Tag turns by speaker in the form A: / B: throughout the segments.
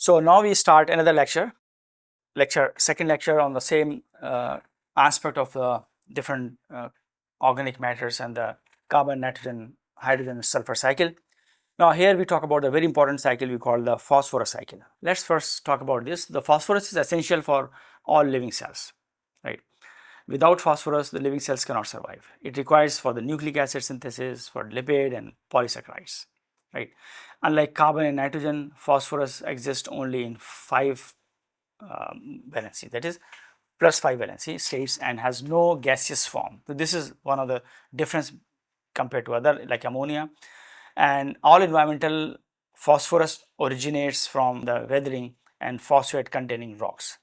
A: So now we start another second lecture on the same aspect of the different organic matters and the carbon, nitrogen, hydrogen, sulfur cycle. Now here we talk about a very important cycle we call the phosphorus cycle. Let's first talk about this. The phosphorus is essential for all living cells, right? Without phosphorus, the living cells cannot survive. It requires for the nucleic acid synthesis, for lipid and polysaccharides, right? Unlike carbon and nitrogen, phosphorus exists only in 5 valency, that is +5 valency states, and has no gaseous form. So this is one of the difference compared to other like ammonia. And all environmental phosphorus originates from the weathering and phosphate containing rocks.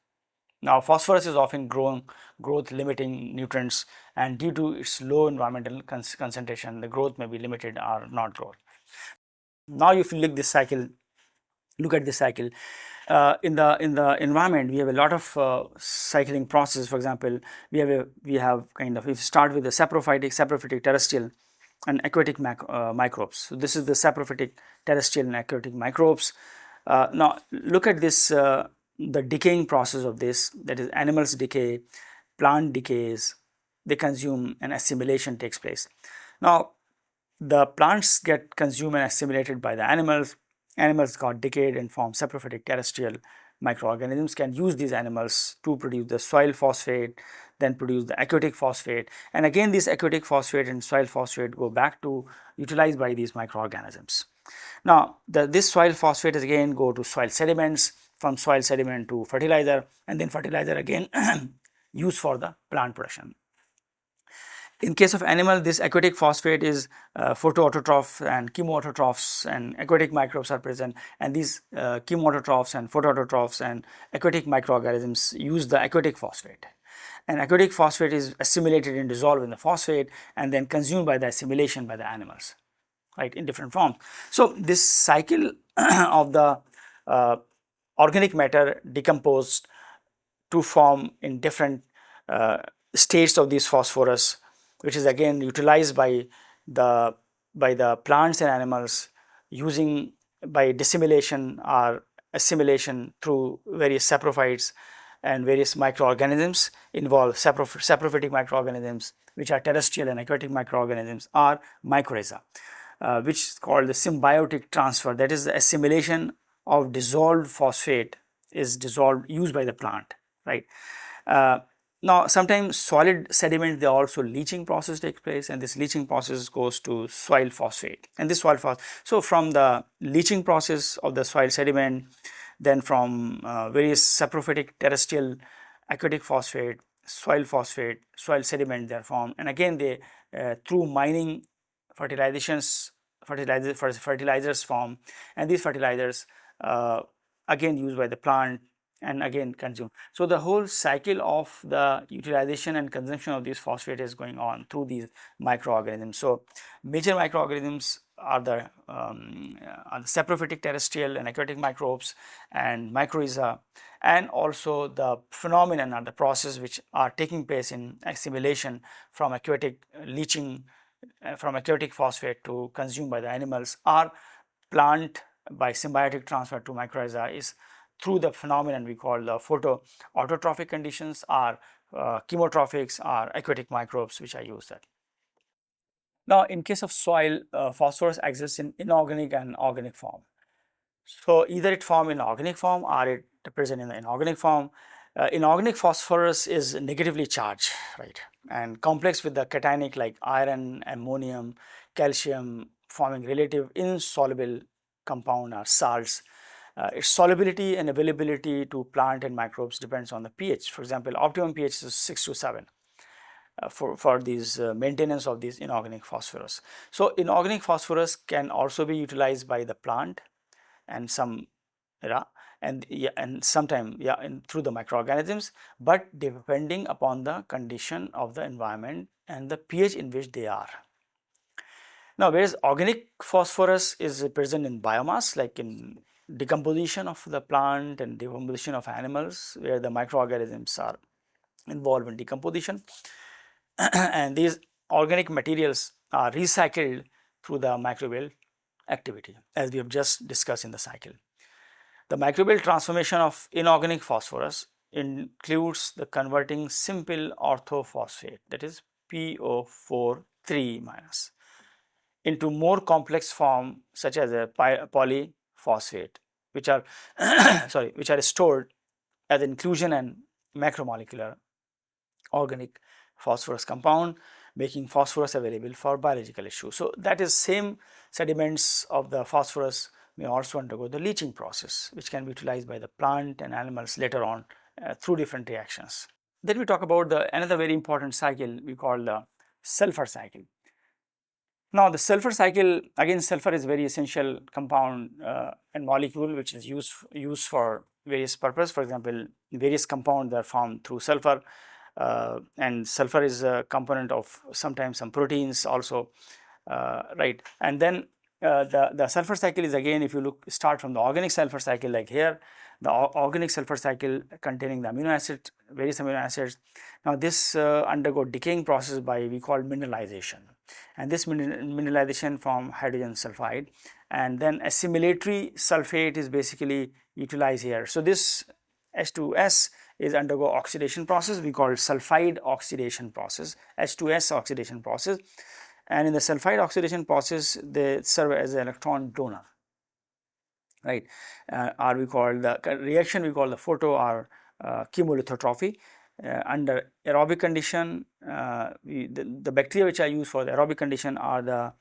A: Now phosphorus is often growth limiting nutrients, and due to its low environmental concentration, the growth may be limited or not growth. Now if you look at this cycle, in the environment, we have a lot of cycling process. For example, we have kind of, if you start with the saprophytic, terrestrial and aquatic microbes. So this is the saprophytic, terrestrial and aquatic microbes. Now look at this, the decaying process of this, that is animals decay, plant decays, they consume, and assimilation takes place. Now the plants get consumed and assimilated by the animals. Animals got decayed and form saprophytic terrestrial. Microorganisms can use these animals to produce the soil phosphate, then produce the aquatic phosphate, and again this aquatic phosphate and soil phosphate go back to utilized by these microorganisms. Now this soil phosphate is again go to soil sediments, from soil sediment to fertilizer, and then fertilizer again used for the plant production. In case of animal, this aquatic phosphate is photoautotroph and chemoautotrophs, and aquatic microbes are present, and these chemoautotrophs and photoautotrophs and aquatic microorganisms use the aquatic phosphate, and aquatic phosphate is assimilated and dissolved in the phosphate and then consumed by the assimilation by the animals, right, in different forms. So this cycle of the organic matter decomposed to form in different states of this phosphorus, which is again utilized by the plants and animals using by dissimilation or assimilation through various saprophytes, and various microorganisms involve saprophytic microorganisms, which are terrestrial, and aquatic microorganisms are mycorrhiza, which is called the symbiotic transfer, that is the assimilation of dissolved phosphate is used by the plant, right? Now sometimes solid sediment, the also leaching process takes place, and this leaching process goes to soil phosphate, and this soil phosphate. So from the leaching process of the soil sediment, then from various saprophytic, terrestrial, aquatic phosphate, soil sediment they are formed, and again they through mining fertilizers form, and these fertilizers again used by the plant and again consumed. So the whole cycle of the utilization and consumption of this phosphate is going on through these microorganisms. So major microorganisms are the saprophytic, terrestrial and aquatic microbes and mycorrhiza, and also the phenomenon or the process which are taking place in assimilation from aquatic leaching from aquatic phosphate to consumed by the animals, or plant by symbiotic transfer to mycorrhiza is through the phenomenon we call the photoautotrophic conditions, or chemotrophics, or aquatic microbes which I use that. Now in case of soil, phosphorus exists in inorganic and organic form. So either it form in organic form or it present in the inorganic form. Inorganic phosphorus is negatively charged, right, and complex with the cationic like iron, ammonium, calcium, forming relative insoluble compound or salts. Its solubility and availability to plant and microbes depends on the pH. For example, optimum pH is 6 to 7 for these maintenance of these inorganic phosphorus. So inorganic phosphorus can also be utilized by the plant and some and sometime through the microorganisms, but depending upon the condition of the environment and the pH in which they are. Now whereas organic phosphorus is present in biomass, like in decomposition of the plant and decomposition of animals, where the microorganisms are involved in decomposition and these organic materials are recycled through the microbial activity, as we have just discussed in the cycle. The microbial transformation of inorganic phosphorus includes the converting simple orthophosphate, that is PO4 3 minus, into more complex form such as a polyphosphate, which are which are stored as inclusion and macromolecular organic phosphorus compound, making phosphorus available for biological issues. So that is same sediments of the phosphorus may also undergo the leaching process, which can be utilized by the plant and animals later on through different reactions. Then we talk about another very important cycle we call the sulfur cycle. Now the sulfur cycle, again sulfur is very essential compound and molecule which is used for various purpose. For example, various compounds are formed through sulfur, and sulfur is a component of sometimes some proteins also, right. And then the sulfur cycle is, again, if you start from the organic sulfur cycle, like here, the organic sulfur cycle containing the amino acid, various amino acids. Now this undergo decaying process by we call mineralization, and this mineralization form hydrogen sulfide, and then assimilatory sulfate is basically utilized here. So this H2S is undergo oxidation process, we call sulfide oxidation process, H2S oxidation process, and in the sulfide oxidation process they serve as an electron donor, right, or we call the reaction we call the photo or chemolithotrophy. Under aerobic condition, the bacteria which are used for the aerobic condition are the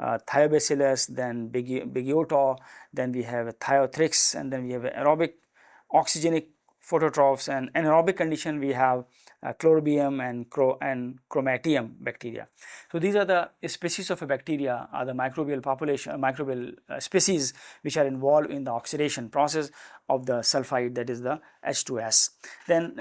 A: thiobacillus, then bigiota, then we have thiothrix, and then we have aerobic oxygenic phototrophs, and anaerobic condition we have chlorobium and chromatium bacteria. So these are the species of a bacteria, are the microbial population, microbial species which are involved in the oxidation process of the sulfide, that is the H2S. Then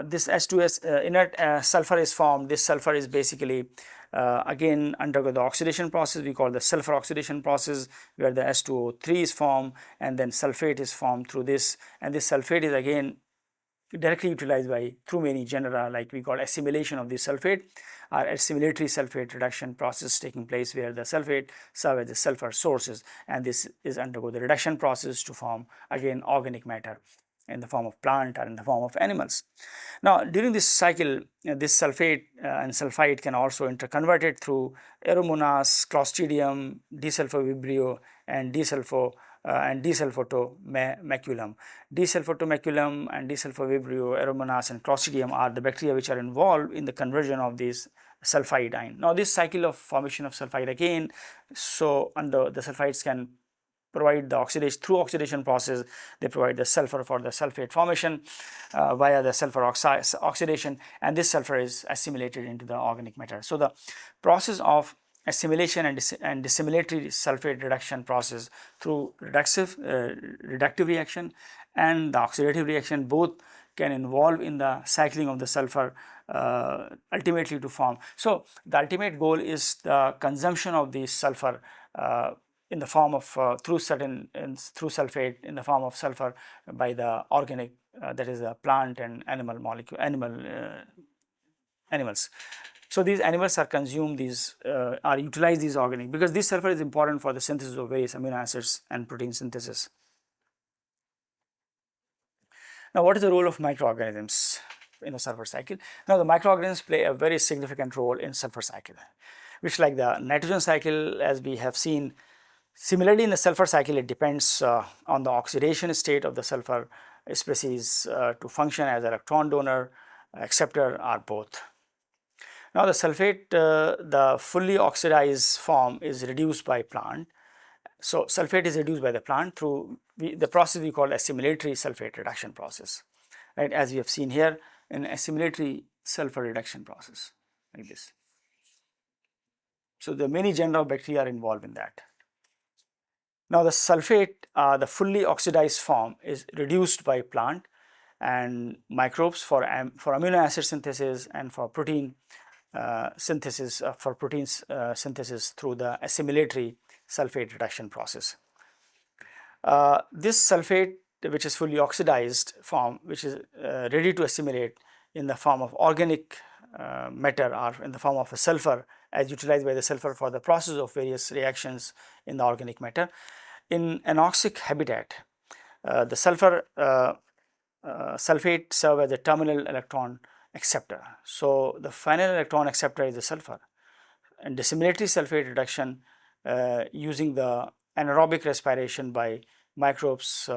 A: this H2S inert sulfur is formed. This sulfur is basically again undergo the oxidation process, we call the sulfur oxidation process, where the H2O3 is formed and then sulfate is formed through this, and this sulfate is again directly utilized by through many genera, like we call assimilation of this sulfate or assimilatory sulfate reduction process taking place, where the sulfate serve as the sulfur sources, and this is undergo the reduction process to form again organic matter in the form of plant or in the form of animals. Now during this cycle, this sulfate and sulfide can also interconverted through Aeromonas, Clostridium, desulfovibrio, and desulfotomaculum. Desulfotomaculum and desulfovibrio, Aeromonas, and Clostridium are the bacteria which are involved in the conversion of these sulfide ion. Now this cycle of formation of sulfide again, so under the sulfides can provide the oxidation through oxidation process, they provide the sulfur for the sulfate formation via the sulfur oxidation, and this sulfur is assimilated into the organic matter. So the process of assimilation and dissimilatory sulfate reduction process through reductive reaction and the oxidative reaction both can involve in the cycling of the sulfur ultimately to form. So the ultimate goal is the consumption of the sulfur in the form of through sulfate in the form of sulfur by the organic, that is a plant and animal molecule, animals. So these animals are consumed these are utilize these organic, because this sulfur is important for the synthesis of various amino acids and protein synthesis. Now what is the role of microorganisms in the sulfur cycle? Now the microorganisms play a very significant role in sulfur cycle, which, like the nitrogen cycle as we have seen, similarly in the sulfur cycle it depends on the oxidation state of the sulfur species to function as electron donor, acceptor, or both. Now the sulfate, the fully oxidized form is reduced by plant. So sulfate is reduced by the plant through the process we call assimilatory sulfate reduction process, right, as we have seen here in assimilatory sulfur reduction process, like this. So the many genera of bacteria are involved in that. Now the sulfate, the fully oxidized form is reduced by plant and microbes for amino acid synthesis and for protein synthesis through the assimilatory sulfate reduction process. This sulfate, which is fully oxidized form, which is ready to assimilate in the form of organic matter or in the form of a sulfur, as utilized by the sulfur for the process of various reactions in the organic matter. In anoxic habitat, The sulfur sulfate serve as a terminal electron acceptor. So the final electron acceptor is the sulfur, and disseminatory sulfate reduction using the anaerobic respiration by microbes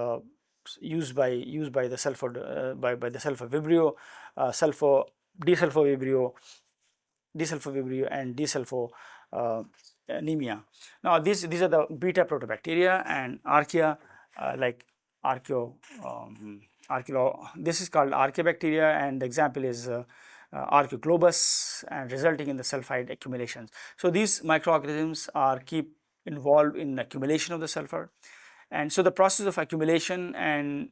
A: used by the sulfur by the sulfur vibrio, sulfur desulfovibrio and desulfo anemia. Now these are the beta protobacteria and archaea like archeo this is called archaeobacteria, and the example is archaeoglobus, and resulting in the sulfide accumulations. So these microorganisms are keep involved in accumulation of the sulfur, and so the process of accumulation and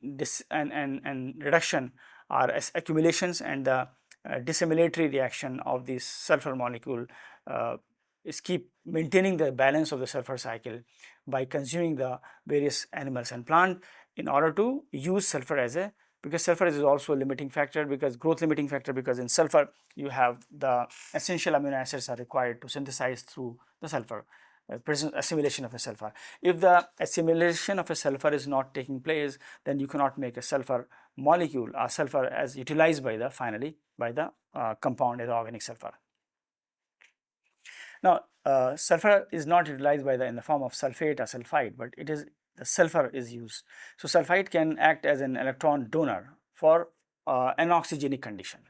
A: reduction are as accumulations, and the disseminatory reaction of this sulfur molecule is keep maintaining the balance of the sulfur cycle by consuming the various animals and plant in order to use sulfur as a, because sulfur is also a limiting factor, because growth limiting factor, because in sulfur you have the essential amino acids are required to synthesize through the sulfur assimilation of a sulfur. If the assimilation of a sulfur is not taking place, then you cannot make a sulfur molecule or sulfur as utilized by the finally by the compound as organic sulfur. Now sulfur is not utilized by the in the form of sulfate or sulfide, but it is the sulfur is used. So sulfite can act as an electron donor for anoxygenic condition,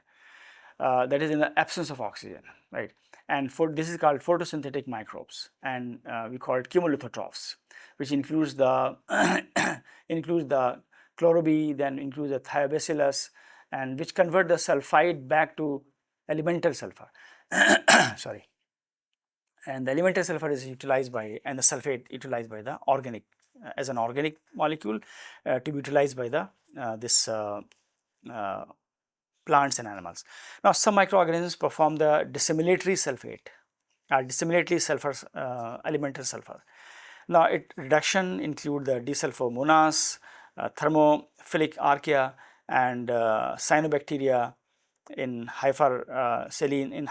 A: that is in the absence of oxygen, right? And for this is called photosynthetic microbes, and we call it chemolithotrophs, which includes the includes the chlorobi, then includes the thiobacillus, and which convert the sulfide back to elemental sulfur. Sorry. And the elemental sulfur is utilized by, and the sulfate utilized by the organic as an organic molecule to be utilized by the this plants and animals. Now some microorganisms perform the disseminatory sulfate or disseminatory sulfur elemental sulfur. Now it reduction include the desulfomonas, thermophilic archaea, and cyanobacteria in hypersaline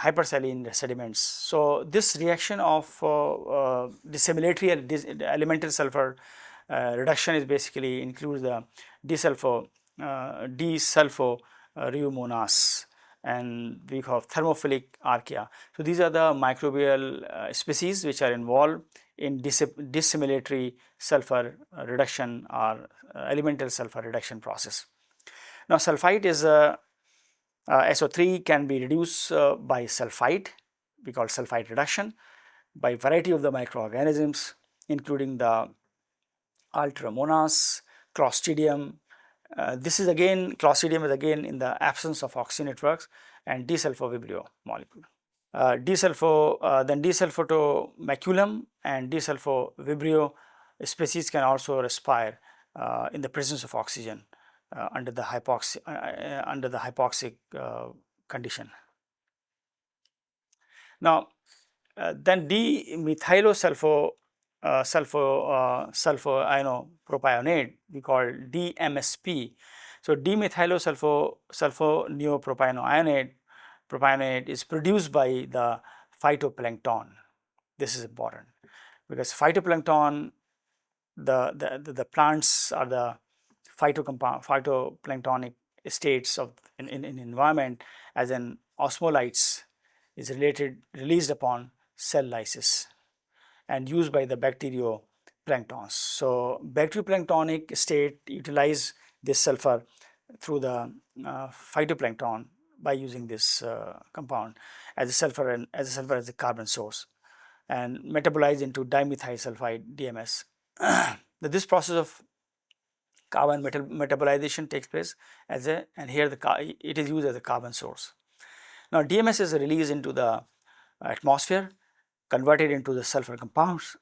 A: sediments. So this reaction of disseminatory and elemental sulfur reduction is basically includes the desulfo and we have thermophilic archaea. So these are the microbial species which are involved in disseminatory sulfur reduction or elemental sulfur reduction process. Now sulfite is SO3 can be reduced by sulfite, we call sulfite reduction, by variety of the microorganisms including the Alteramonas, Clostridium. This is again, Clostridium is again in the absence of oxygen networks, and desulfovibrio molecule. Then desulfotomaculum and desulfovibrio species can also respire in the presence of oxygen under the hypoxic condition. Now then sulfoneopropionate we call DMSP. So sulfoneopropionate is produced by the phytoplankton. This is important because phytoplankton, the plants are the phytoplanktonic states of in environment as an osmolytes is released upon cell lysis and used by the bacterioplanktons. So bacterioplanktonic state utilize this sulfur through the phytoplankton by using this compound as a sulfur and as a carbon source and metabolize into dimethyl sulfide DMS. This process of carbon metabolization takes place as a, and here it is used as a carbon source. Now DMS is released into the atmosphere, converted into the sulfur compounds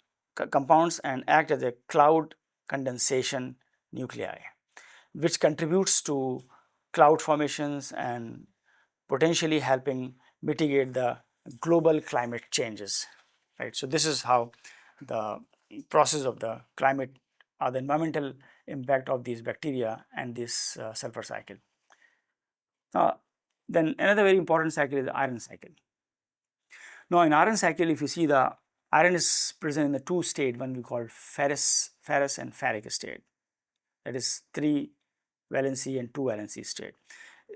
A: and act as a cloud condensation nuclei, which contributes to cloud formations and potentially helping mitigate the global climate changes, right? So this is how the process of the climate or the environmental impact of these bacteria and this sulfur cycle. Then another very important cycle is the iron cycle. Now in iron cycle, if you see, the iron is present in the two state, one we call ferrous and ferric state. that is 3 valency and 2 valency state.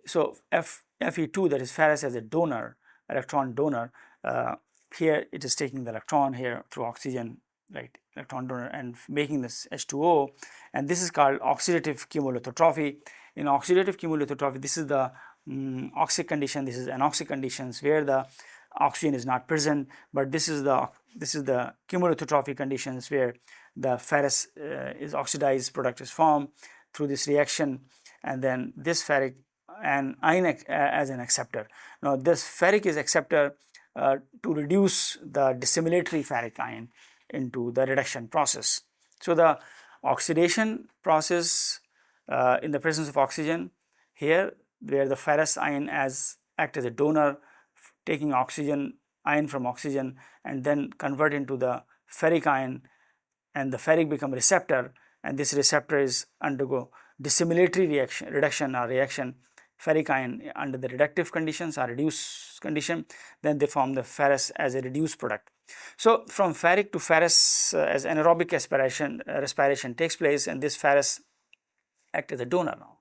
A: So Fe2, that is ferrous as a donor, electron donor, here it is taking the electron here through oxygen, right, electron donor, and making this H2O, and this is called oxidative chemolithotrophy. In oxidative chemolithotrophy, this is the oxic condition, this is anoxic conditions where the oxygen is not present, but this is the chemolithotrophy conditions where the ferrous is oxidized, product is formed through this reaction, and then this ferric and ion as an acceptor. Now this ferric is acceptor to reduce the dissimilatory ferric ion into the reduction process. So the oxidation process in the presence of oxygen, here where the ferrous ion act as a donor, taking oxygen ion from oxygen and then convert into the ferric ion, and the ferric become receptor, and this receptor is undergo dissimilatory reduction or reaction, ferric ion under the reductive conditions or reduced condition, then they form the ferrous as a reduced product. So from ferric to ferrous as anaerobic respiration takes place, and this ferrous act as a donor now.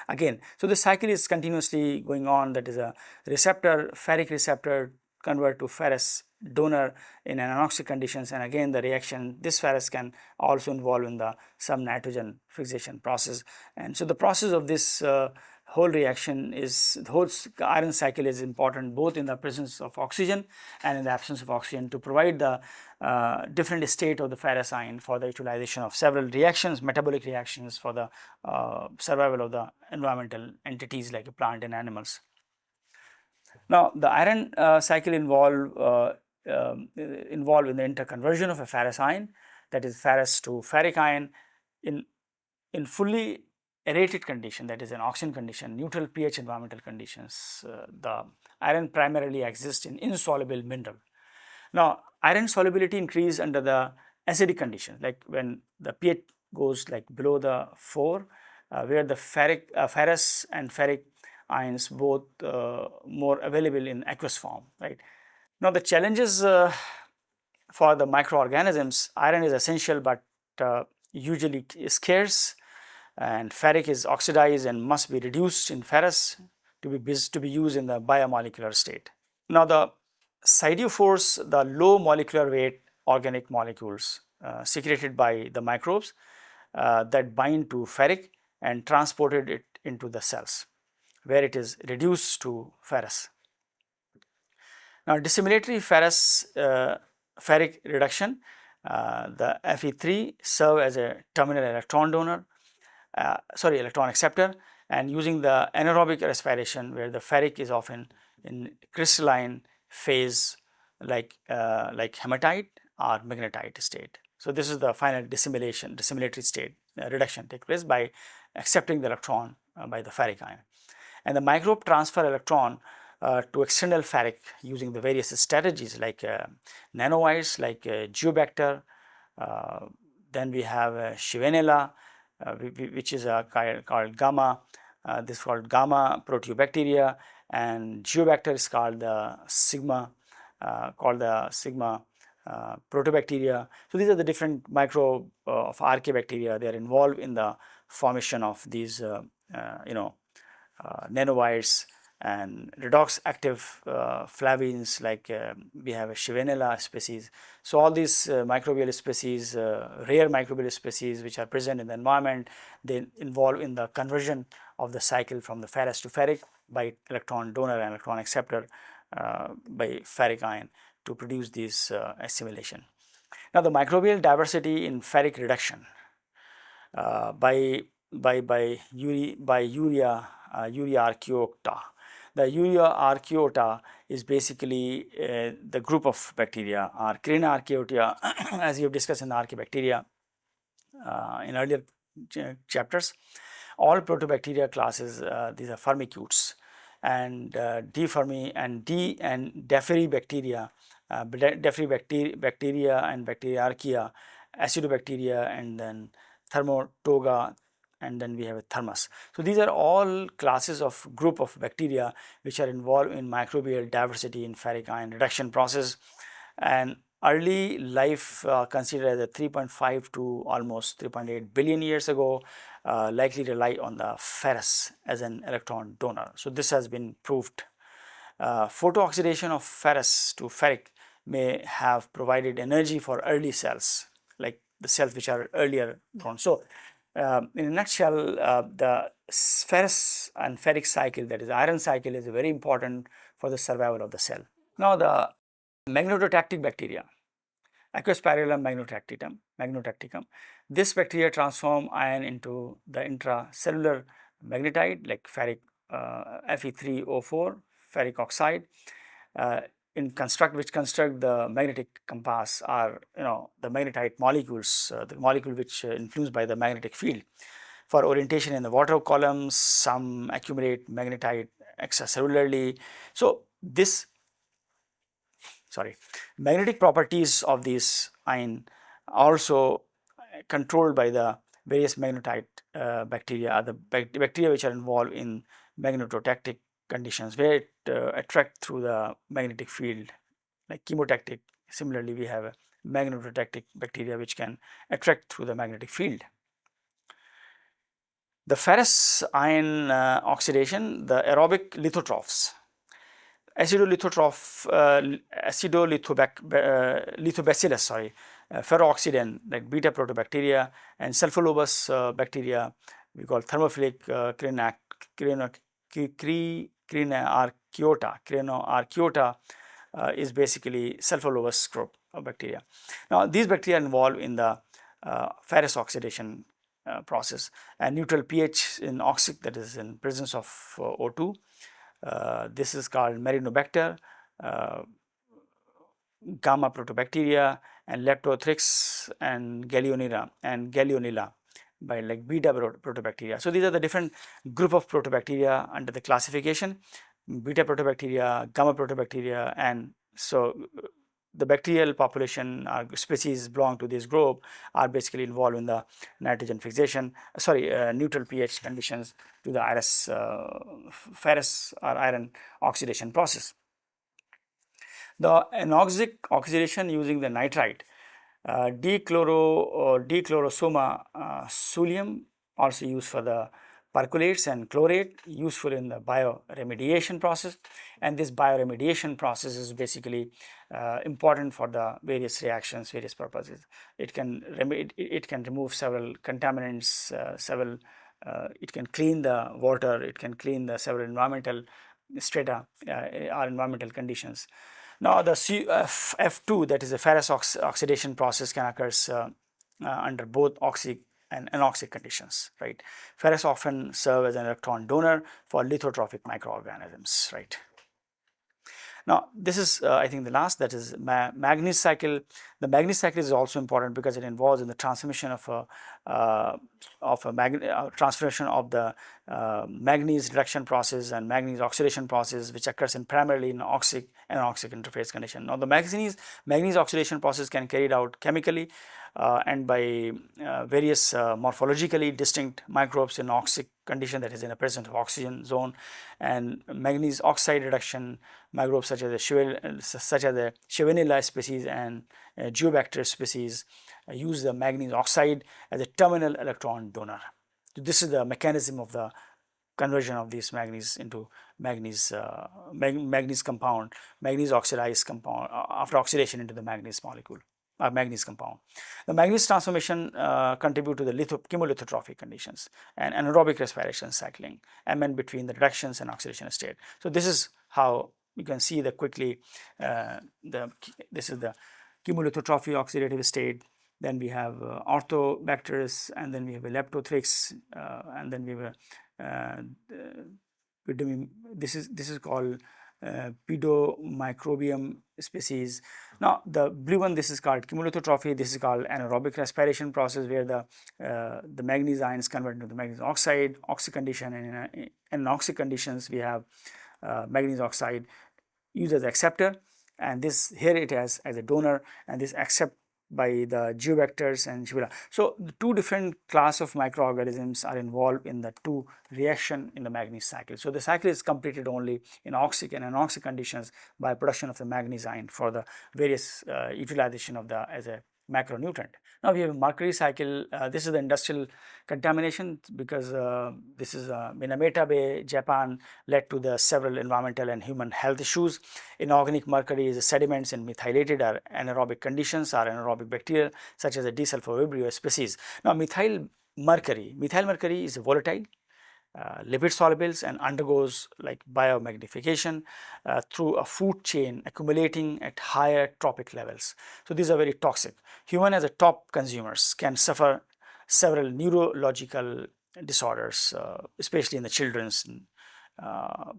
A: Again, so the cycle is continuously going on, that is a receptor, ferric receptor convert to ferrous donor in anoxic conditions, and again the reaction, this ferrous can also involve in some nitrogen fixation process. And so the process of this whole reaction is, the whole iron cycle is important both in the presence of oxygen and in the absence of oxygen to provide the different state of the ferrous ion for the utilization of several reactions, metabolic reactions for the survival of the environmental entities like plant and animals. Now the iron cycle involve in the interconversion of a ferrous ion, that is ferrous to ferric ion, in fully aerated condition, that is an oxygen condition, neutral pH environmental conditions. The iron primarily exists in insoluble mineral. Now iron solubility increase under the acidic condition, like when the pH goes like below the 4, where the ferrous and ferric ions both more available in aqueous form, right. Now the challenges for the microorganisms, iron is essential but usually scarce, and ferric is oxidized and must be reduced in ferrous to be used in the biomolecular state. Now the sidiophores, the low molecular weight organic molecules secreted by the microbes that bind to ferric and transported it into the cells, where it is reduced to ferrous. Now dissimilatory ferric reduction, the Fe3 serve as a terminal electron donor, electron acceptor, and using the anaerobic respiration where the ferric is often in crystalline phase like hematite or magnetite state. So this is the final dissimilatory state, reduction take place by accepting the electron by the ferric ion. And the microbe transfer electron to external ferric using the various strategies like nanowires, like geobacter, then we have Shivanella, which is called gamma, this is called gamma proteobacteria, and geobacter is called the sigma protobacteria. So these are the different microbe of archaebacteria. They are involved in the formation of these nanowires and redox active flavins, like we have a Shivanella species. So all these microbial species, rare microbial species which are present in the environment, they involve in the conversion of the cycle from the ferrous to ferric by electron donor and electron acceptor by ferric ion to produce this assimilation. Now the microbial diversity in ferric reduction by urea archaeota. The urea archaeota is basically the group of bacteria, or Carina archaeota, as we have discussed in the archaebacteria in earlier chapters. All protobacteria classes, these are firmicutes, and defermi and deferibacteria, bacteria and bacteriarchaea, acidobacteria, and then thermotoga, and then we have a thermus. So these are all classes of group of bacteria which are involved in microbial diversity in ferric ion reduction process, and early life considered as a 3.5 to almost 3.8 billion years ago likely rely on the ferrous as an electron donor. So this has been proved. Photooxidation of ferrous to ferric may have provided energy for early cells, like the cells which are earlier grown. So in a nutshell, the ferrous and ferric cycle, that is iron cycle, is very important for the survival of the cell. Now the magnetotactic bacteria, Aquaspirillum magnetotacticum. This bacteria transform iron into the intracellular magnetite like ferric Fe3O4, ferric oxide, which construct the magnetic compass, or the magnetite molecules, the molecule which influenced by the magnetic field. For orientation in the water columns, some accumulate magnetite extracellularly. So this magnetic properties of these ion also controlled by the various magnetite bacteria, the bacteria which are involved in magnetotactic conditions, where it attract through the magnetic field, like chemotactic. Similarly, we have a magnetotactic bacteria which can attract through the magnetic field. The ferrous ion oxidation, the aerobic lithotrophs. Acidolithobacillus, ferrooxidant like beta protobacteria, and sulfolobus bacteria we call thermophilic crinoarchaeota is basically sulfolobus group of bacteria. Now these bacteria are involved in the ferrous oxidation process, and neutral pH in oxic, that is in presence of O2. This is called Marinobacter, gamma protobacteria, and Leptothrix and Gallionella by like beta protobacteria. So these are the different group of protobacteria under the classification: beta protobacteria, gamma protobacteria, and so the bacterial population or species belong to this group are basically involved in the nitrogen fixation, neutral pH conditions to the ferrous or iron oxidation process. The anoxic oxidation using the nitrite, dichlorosoma thulium, also used for the percolates, and chlorate, useful in the bioremediation process. And this bioremediation process is basically important for the various reactions, various purposes. It can remove several contaminants, it can clean the water, it can clean the several environmental strata or environmental conditions. Now the F2, that is a ferrous oxidation process, can occur under both oxic and anoxic conditions, right? Ferrous often serve as an electron donor for lithotrophic microorganisms, right? Now this is I think the last, that is manganese cycle. The manganese cycle is also important because it involves in the transformation of transformation of the manganese reduction process and manganese oxidation process, which occurs primarily in oxic and anoxic interface condition. Now the manganese oxidation process can carried out chemically and by various morphologically distinct microbes in oxic condition, that is in the presence of oxygen zone, and manganese oxide reduction microbes such as the Chevenella species and Geobacter species use the manganese oxide as a terminal electron donor. So this is the mechanism of the conversion of these manganese into manganese compound, manganese oxidized compound after oxidation into the manganese molecule or manganese compound. The manganese transformation contribute to the chemolithotrophic conditions and anaerobic respiration cycling, amend between the reductions and oxidation state. So this is how you can see quickly this is the chemolithotrophy oxidative state. Then we have orthobacterus, and then we have a Leptothrix, and then we have this is called Pedomicrobium species. Now the blue one, this is called chemolithotrophy. This is called anaerobic respiration process, where the manganese ions convert into the manganese oxide, oxic condition, and in anoxic conditions we have manganese oxide used as acceptor, and this here it has as a donor, and this accept by the geovectors and Shibboleth. So the two different class of microorganisms are involved in the two reaction in the manganese cycle. So the cycle is completed only in oxic and anoxic conditions by production of the manganese ion for the various utilization of the as a macronutrient. Now we have a mercury cycle. This is the industrial contamination, because this is Minamata Bay, Japan, led to the several environmental and human health issues. Inorganic mercury is the sediments in methylated or anaerobic conditions or anaerobic bacteria such as a desulfovibrio species. Now methyl mercury is volatile, lipid solubles, and undergoes like biomagnification through a food chain accumulating at higher tropic levels. So these are very toxic. Human as a top consumers can suffer several neurological disorders, especially in the children's, uh,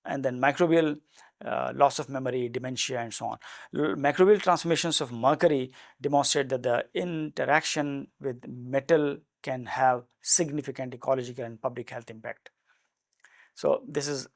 A: and then microbial loss of memory, dementia, and so on. Microbial transmissions of mercury demonstrate that the interaction with metal can have significant ecological and public health impact. So this is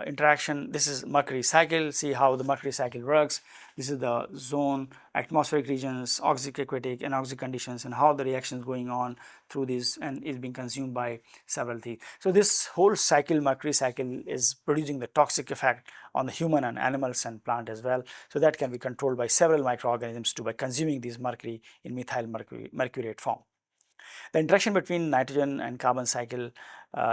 A: interaction. This is mercury cycle. See how the mercury cycle works. This is the zone, atmospheric regions, oxic, aquatic, anoxic conditions, and how the reaction is going on through these and is being consumed by several things. So this whole cycle, mercury cycle, is producing the toxic effect on the human and animals and plant as well. So that can be controlled by several microorganisms by consuming these mercury in methyl mercurate form. The interaction between nitrogen and carbon cycle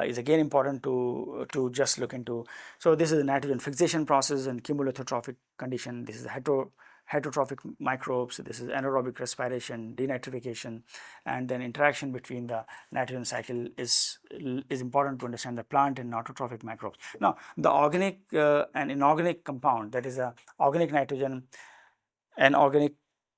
A: is again important to just look into. So this is the nitrogen fixation process and cumulotrophic condition. This is heterotrophic microbes. This is anaerobic respiration, denitrification, and then interaction between the nitrogen cycle is important to understand the plant and autotrophic microbes. Now the organic and inorganic compound, that is a organic nitrogen and organic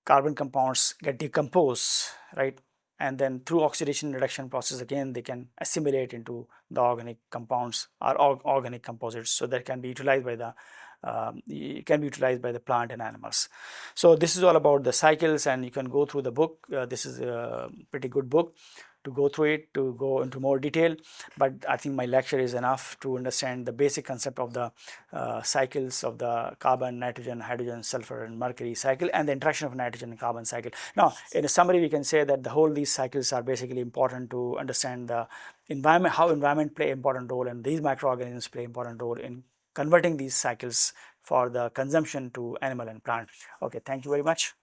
A: carbon compounds, get decomposed, right? And then through oxidation reduction process, again they can assimilate into the organic compounds or organic composites, so that can be utilized by the plant and animals. So this is all about the cycles, and you can go through the book. This is a pretty good book to go through it, to go into more detail, but I think my lecture is enough to understand the basic concept of the cycles of the carbon, nitrogen, hydrogen, sulfur, and mercury cycle, and the interaction of nitrogen and carbon cycle. Now in a summary, we can say that the whole these cycles are basically important to understand the environment, how environment play important role, and these microorganisms play important role in converting these cycles for the consumption to animal and plant. Okay, thank you very much.